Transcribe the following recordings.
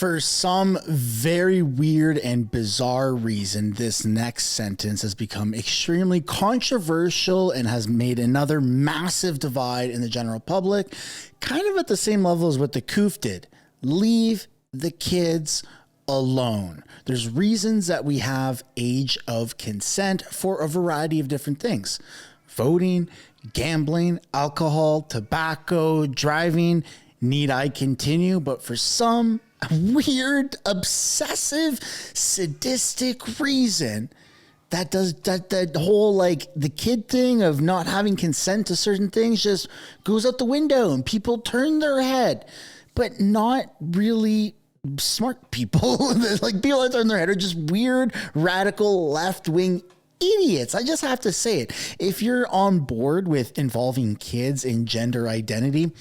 For some very weird and bizarre reason, this next sentence has become extremely controversial and has made another massive divide in the general public, kind of at the same level as what the COOF did. Leave the kids alone. There's reasons that we have age of consent for a variety of different things. Voting, gambling, alcohol, tobacco, driving. Need I continue? But for some weird, obsessive, sadistic reason, that whole, like, the kid thing of not having consent to certain things just goes out the window and people turn their head. But not really smart people. Like, people that turn their head are just weird, radical, left-wing idiots. I just have to say it. If you're on board with involving kids in gender identity,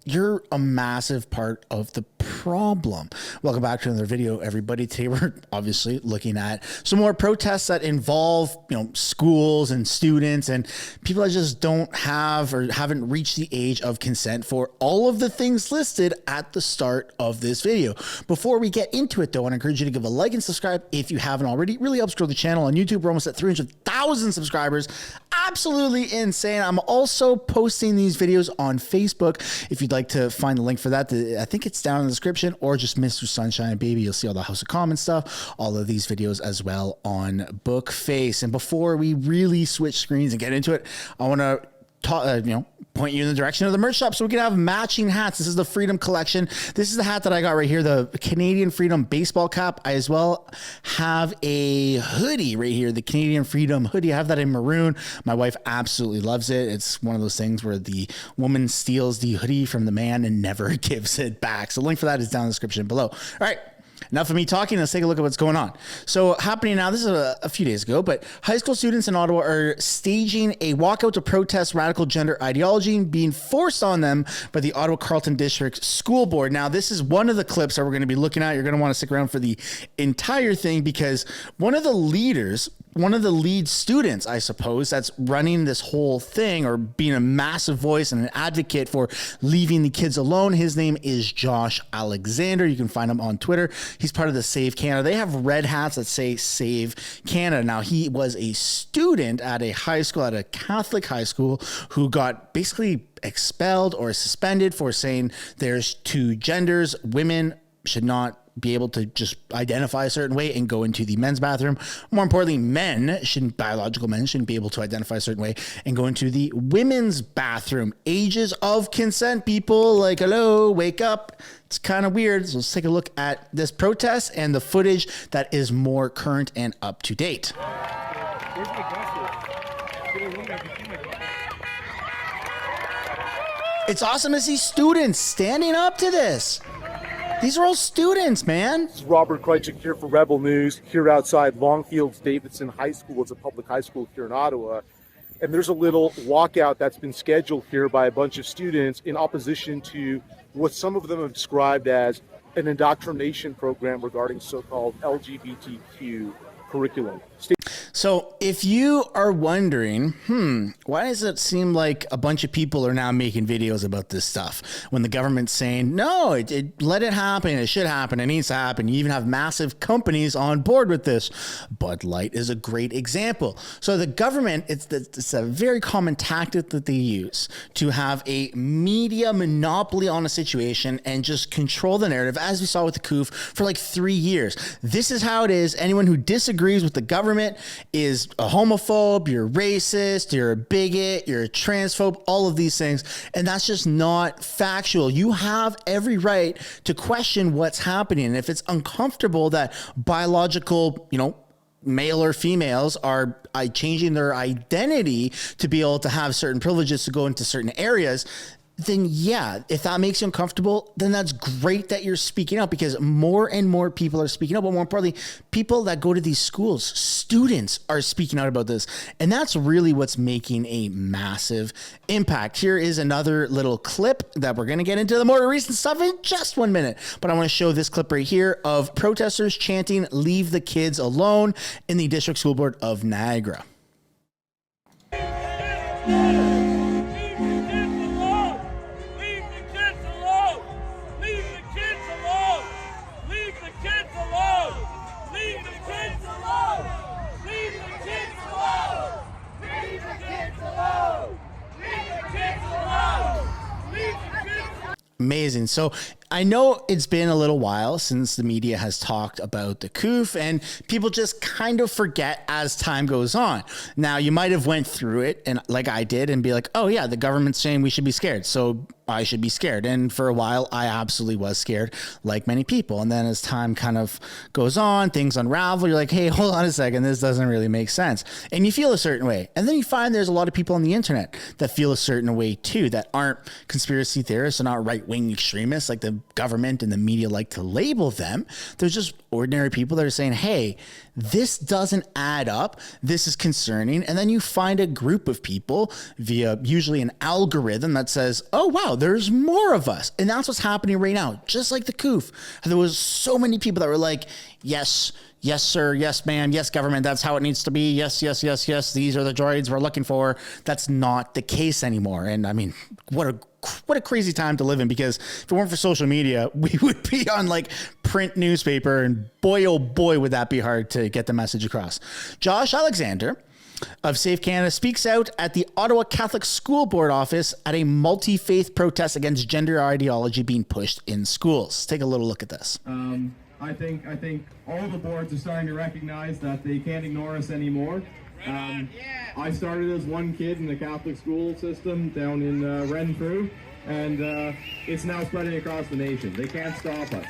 you're a massive part of the problem. Welcome back to another video, everybody. Today we're obviously looking at some more protests that involve, schools and students and people that just don't have or haven't reached the age of consent for all of the things listed at the start of this video. Before we get into it, though, I want to encourage you to give a like and subscribe if you haven't already. It really helps grow the channel on YouTube. We're almost at 300,000 subscribers. Absolutely insane. I'm also posting these videos on Facebook. If you'd like to find the link for that, I think it's down in the description, or just Mr. Sunshine Baby. You'll see all the House of Commons stuff, all of these videos as well on Bookface. And before we really switch screens and get into it, I want to point you in the direction of the merch shop so we can have matching hats. This is the Freedom Collection. This is the hat that I got right here, the Canadian Freedom baseball cap. I as well have a hoodie right here, the Canadian Freedom hoodie. I have that in maroon. My wife absolutely loves it. It's one of those things where the woman steals the hoodie from the man and never gives it back. So link for that is down in the description below. All right. Enough of me talking. Let's take a look at what's going on. So happening now, this is a few days ago, but high school students in Ottawa are staging a walkout to protest radical gender ideology being forced on them by the Ottawa Carleton District School Board. Now, this is one of the clips that we're going to be looking at. You're going to want to stick around for the entire thing because one of the lead students, I suppose, that's running this whole thing or being a massive voice and an advocate for leaving the kids alone. His name is Josh Alexander. You can find him on Twitter. He's part of the Save Canada. They have red hats that say Save Canada. Now, he was a student at a high school, at a Catholic high school, who got basically expelled or suspended for saying there's two genders. Women should not be able to just identify a certain way and go into the men's bathroom. More importantly, biological men shouldn't be able to identify a certain way and go into the women's bathroom. Ages of consent, people. Like, hello, wake up. It's kind of weird. So let's take a look at this protest and the footage that is more current and up to date. It's awesome to see students standing up to this. These are all students, man. This is Robert Krajcik here for Rebel News, here outside Longfields Davidson High School. It's a public high school here in Ottawa. And there's a little walkout that's been scheduled here by a bunch of students in opposition to what some of them have described as an indoctrination program regarding so-called LGBTQ curriculum. So if you are wondering, why does it seem like a bunch of people are now making videos about this stuff when the government's saying, no, let it happen. It should happen. It needs to happen. You even have massive companies on board with this. Bud Light is a great example. So the government, it's a very common tactic that they use to have a media monopoly on a situation and just control the narrative, as we saw with the COOF for like 3 years. This is how it is. Anyone who disagrees with the government is a homophobe, you're racist, you're a bigot, you're a transphobe, all of these things. And that's just not factual. You have every right to question what's happening. And if it's uncomfortable that biological, male or females are changing their identity to be able to have certain privileges to go into certain areas, then yeah, if that makes you uncomfortable, then that's great that you're speaking up, because more and more people are speaking up. But more importantly, people that go to these schools, students, are speaking out about this. And that's really what's making a massive impact. Here is another little clip that we're going to get into the more recent stuff in just 1 minute. But I want to show this clip right here of protesters chanting, "Leave the kids alone," in the District School Board of Niagara. Leave the kids alone! Leave the kids alone! Leave amazing. So I know it's been a little while since the media has talked about the coup, and people just kind of forget as time goes on. Now, you might have went through it, and like I did, and be like, oh yeah, the government's saying we should be scared, so I should be scared. And for a while, I absolutely was scared, like many people. And then as time kind of goes on, things unravel. You're like, hey, hold on a second. This doesn't really make sense. And you feel a certain way. And then you find there's a lot of people on the internet that feel a certain way too, that aren't conspiracy theorists or not right-wing extremists like the government and the media like to label them. There's just ordinary people that are saying, hey, this doesn't add up. This is concerning. And then you find a group of people via usually an algorithm that says, oh, wow, there's more of us. And that's what's happening right now. Just like the coup. There was so many people that were like, yes, yes, sir. Yes, ma'am. Yes, government. That's how it needs to be. Yes, yes, yes, yes. These are the droids we're looking for. That's not the case anymore. And I mean, what a crazy time to live in, because if it weren't for social media, we would be on like print newspaper, and boy, oh boy, would that be hard to get the message across. Josh Alexander of Safe Canada speaks out at the Ottawa Catholic School Board office at a multi-faith protest against gender ideology being pushed in schools. Take a little look at this. I think all the boards are starting to recognize that they can't ignore us anymore. I started as one kid in the Catholic school system down in Renfrew, and it's now spreading across the nation. They can't stop us.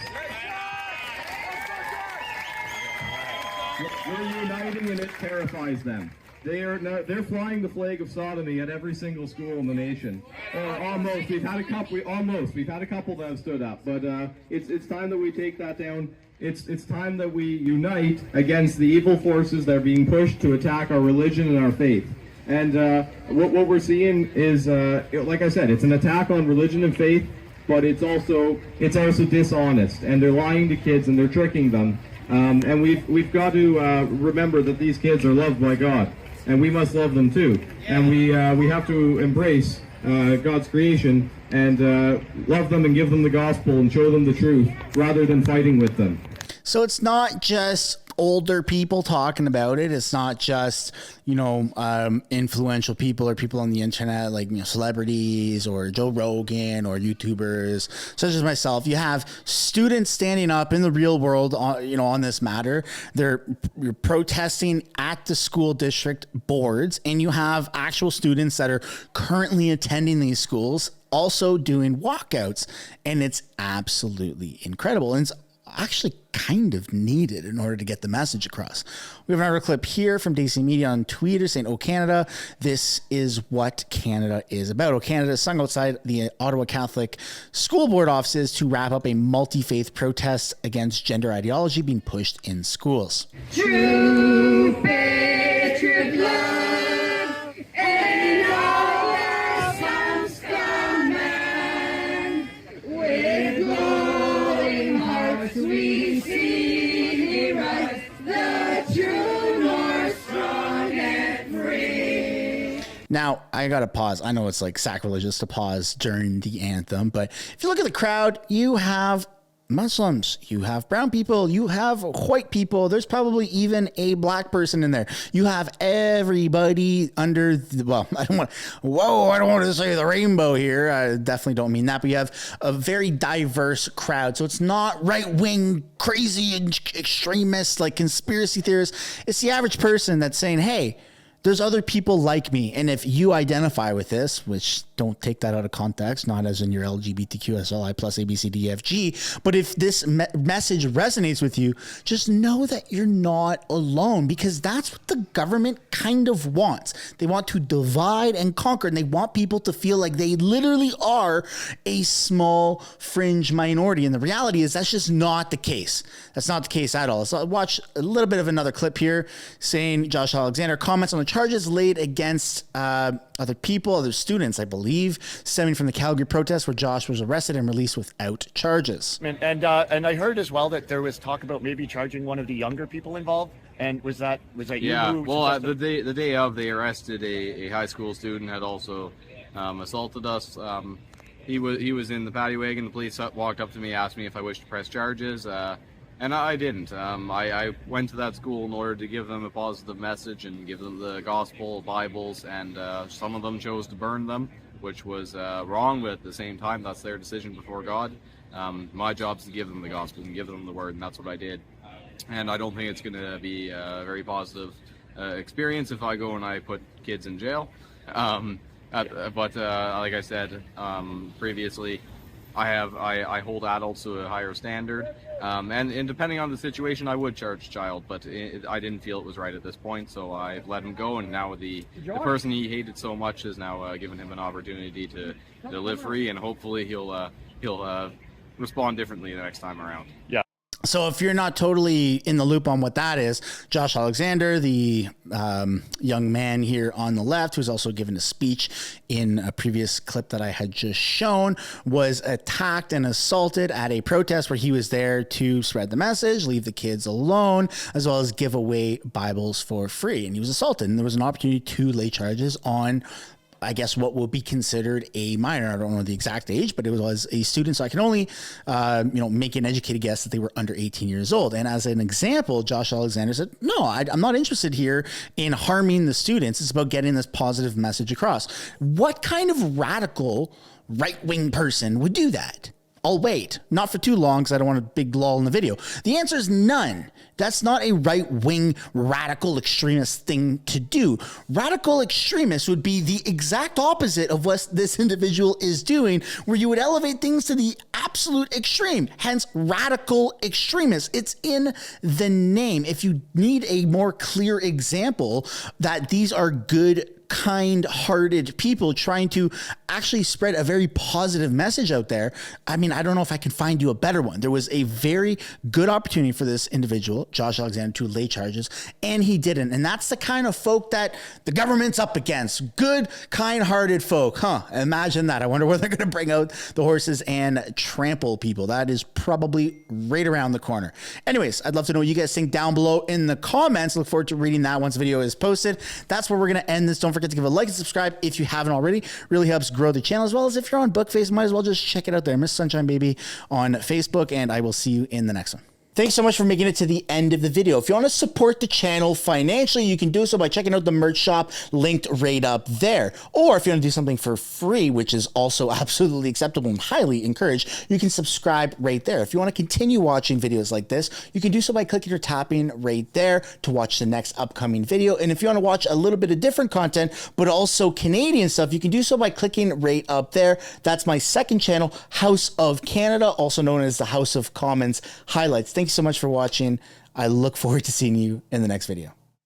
We're uniting, and it terrifies them. They're flying the flag of sodomy at every single school in the nation. Or almost. We've had a couple that have stood up, but it's time that we take that down. It's time that we unite against the evil forces that are being pushed to attack our religion and our faith. And what we're seeing is, like I said, it's an attack on religion and faith, but it's also dishonest, and they're lying to kids and they're tricking them. And we've got to remember that these kids are loved by God, and we must love them too. And we have to embrace God's creation and love them and give them the gospel and show them the truth rather than fighting with them. So it's not just older people talking about it. It's not just, influential people or people on the internet, like, celebrities or Joe Rogan or YouTubers such as myself. You have students standing up in the real world, on this matter. You're protesting at the school district boards, and you have actual students that are currently attending these schools also doing walkouts, and it's absolutely incredible. And it's actually kind of needed in order to get the message across. We have another clip here from DC Media on Twitter saying, "Oh, Canada, this is what Canada is about." Oh, Canada is sung outside the Ottawa Catholic School Board offices to wrap up a multi-faith protest against gender ideology being pushed in schools. True patriot love and all our sons command. With glowing hearts we see rise, the true north, strong and free. Now, I gotta pause. I know it's like sacrilegious to pause during the anthem, but if you look at the crowd, you have Muslims, you have brown people, you have white people. There's probably even a black person in there. You have everybody under I don't want to say the rainbow here. I definitely don't mean that, but you have a very diverse crowd. So it's not right-wing, crazy and extremists like conspiracy theorists. It's the average person that's saying, hey, there's other people like me. And if you identify with this, which don't take that out of context, not as in your LGBTQSLI plus ABCDFG, but if this message resonates with you, just know that you're not alone, because that's what the government kind of wants. They want to divide and conquer, and they want people to feel like they literally are a small fringe minority. And the reality is that's just not the case. That's not the case at all. So I'll watch a little bit of another clip here saying Josh Alexander comments on the charges laid against other people, other students, I believe, stemming from the Calgary protest where Josh was arrested and released without charges. And I heard as well that there was talk about maybe charging one of the younger people involved. And was that you? Yeah. Well, the day of, they arrested a high school student, had also assaulted us. He was in the paddy wagon. The police walked up to me, asked me if I wished to press charges. And I didn't. I went to that school in order to give them a positive message and give them the gospel, Bibles, and some of them chose to burn them. which was wrong, but at the same time, that's their decision before God. My job is to give them the gospel and give them the word, and that's what I did. And I don't think it's going to be a very positive experience if I go and I put kids in jail. But like I said previously, I hold adults to a higher standard, and depending on the situation, I would charge child, but I didn't feel it was right at this point, so I've let him go. And now the person he hated so much has now given him an opportunity to live free, and hopefully he'll respond differently the next time around. Yeah. So if you're not totally in the loop on what that is, Josh Alexander, the young man here on the left, who's also given a speech in a previous clip that I had just shown, was attacked and assaulted at a protest where he was there to spread the message, leave the kids alone, as well as give away Bibles for free. And he was assaulted, and there was an opportunity to lay charges on, I guess, what will be considered a minor. I don't know the exact age, but it was a student. So I can only, make an educated guess that they were under 18 years old. And as an example, Josh Alexander said, no, I'm not interested here in harming the students. It's about getting this positive message across. What kind of radical right-wing person would do that? I'll wait. Not for too long because I don't want a big lull in the video. The answer is none. That's not a right-wing radical extremist thing to do. Radical extremists would be the exact opposite of what this individual is doing, where you would elevate things to the absolute extreme. Hence, radical extremists. It's in the name. If you need a more clear example that these are good, kind-hearted people trying to actually spread a very positive message out there, I mean, I don't know if I can find you a better one. There was a very good opportunity for this individual, Josh Alexander, to lay charges, and he didn't. And that's the kind of folk that the government's up against. Good, kind-hearted folk. Imagine that. I wonder where they're going to bring out the horses and trample people. That is probably right around the corner. Anyways, I'd love to know what you guys think down below in the comments. Look forward to reading that once the video is posted. That's where we're going to end this. Don't forget to give a like and subscribe if you haven't already. Really helps grow the channel, as well as if you're on Bookface, might as well just check it out there. Miss Sunshine Baby on Facebook, and I will see you in the next one. Thanks so much for making it to the end of the video. If you want to support the channel financially, you can do so by checking out the merch shop linked right up there. Or if you want to do something for free, which is also absolutely acceptable and highly encouraged, you can subscribe right there. If you want to continue watching videos like this, you can do so by clicking or tapping right there to watch the next upcoming video. And if you want to watch a little bit of different content, but also Canadian stuff, you can do so by clicking right up there. That's my second channel, House of Canada, also known as the House of Commons Highlights. Thank you so much for watching. I look forward to seeing you in the next video.